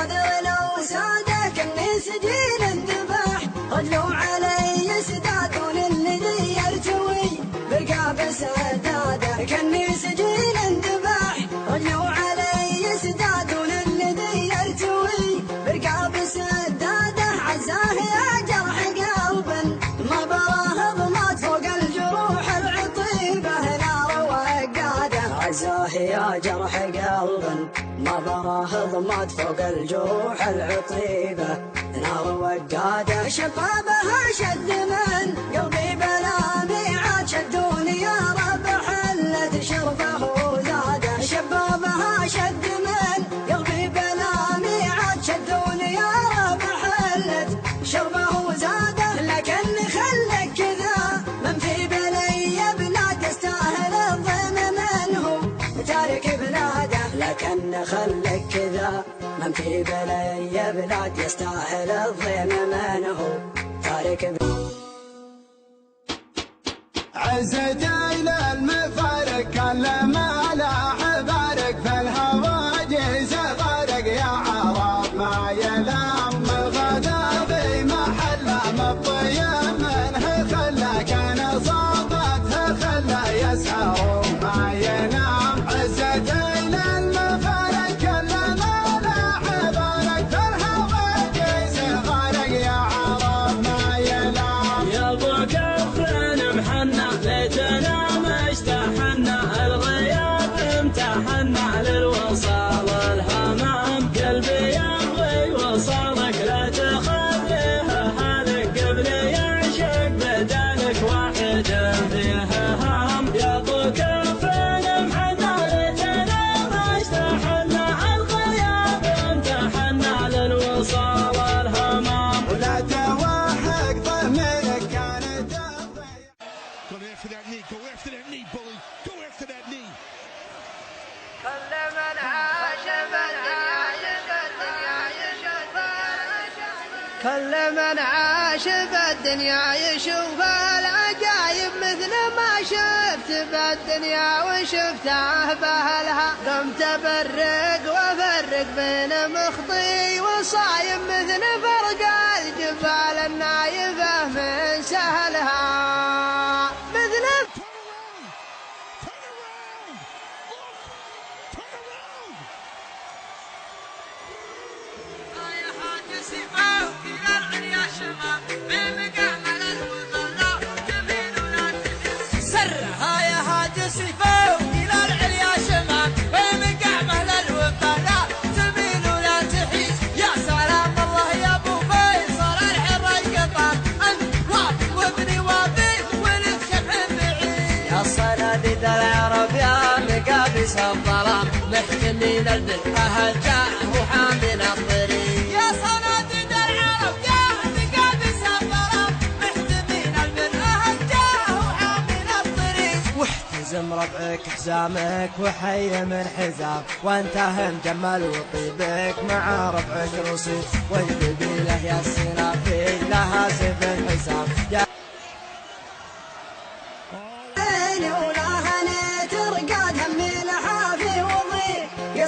صدرنا وساده كني سجين انذبح رجلوا علي سدادون الذي يرتوي برقاب سداده كني سجين انذبح رجلوا علي سدادون الذي يرتوي برقاب سداده عزاه يا جرح قلب ما براه ضمات فوق الجروح العطيبه نار وقاده عزاه يا جرح قلب ما براه ضمات فوق الجروح العطيبه نار وقاده شبابها شد من قلبي بلا ميعاد شدوني يا رب حلت شربه وزاده شبابها شد من قلبي بلا ميعاد شدوني يا رب حلت شربه وزاده لكن خلك كذا من في بلي بلاد يستاهل الضيم منه تارك بلاده لكن خلك كذا من في بلي بلاد يستاهل الضيم منه تارك عزت إلى المفارق كل ما لا بارك في الهواجس غرق يا عرب ما يلام الغدا في محله مطيب منه خلى كان صابته خلى يسهر ما ينام عزت إلى المفارق كل ما لا بارك في الهواجس غرق يا عرب ما يلام يا ابو كفن محنى ليتنا ما اشتحنا الغياب امتحنا للوصال الهمام قلبي يبغي وصالك لا تخليها حالك قبل يعشق بدالك واحد فيه هم يا ابو كفن محنى ليتنا ما اشتحنا الغياب امتحنا للوصال الهمام ولا توهق ضميرك كانت Go after that knee, go after that knee, bully, go after that knee. كل من عاش بالدنيا يشوف العجايب مثل ما شفت بالدنيا وشفته بأهلها قمت أفرق وأفرق بين مخطي وصايم مثل فرق الجبال النايفة من سهلها مثل العرب يا مقابس الظلام محتمين البر أهل جاء وحامل الطريق يا صناديد العرب يا مقابس الظلام محتمين البر أهل جاء وحامل الطريق واحتزم ربعك حزامك وحي من حزام وانتهى مجمل وطيبك مع ربعك رصيد والقبيلة يا السنافيل لها سيف الحسام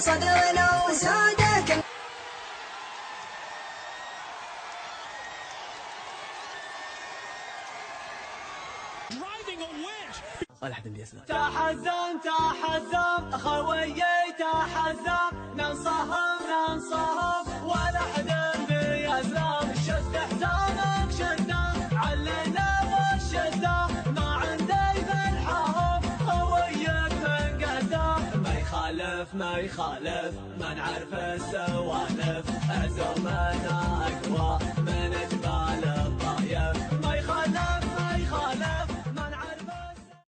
صدرنا وساده تحزم تحزم خويي تحزم ننصهم ولا حد بيزلم شد حزامك شدام علينا والشدام ما عندي في الحرم خويك من قدام ما يخالف ما نعرف السوالف أزمنا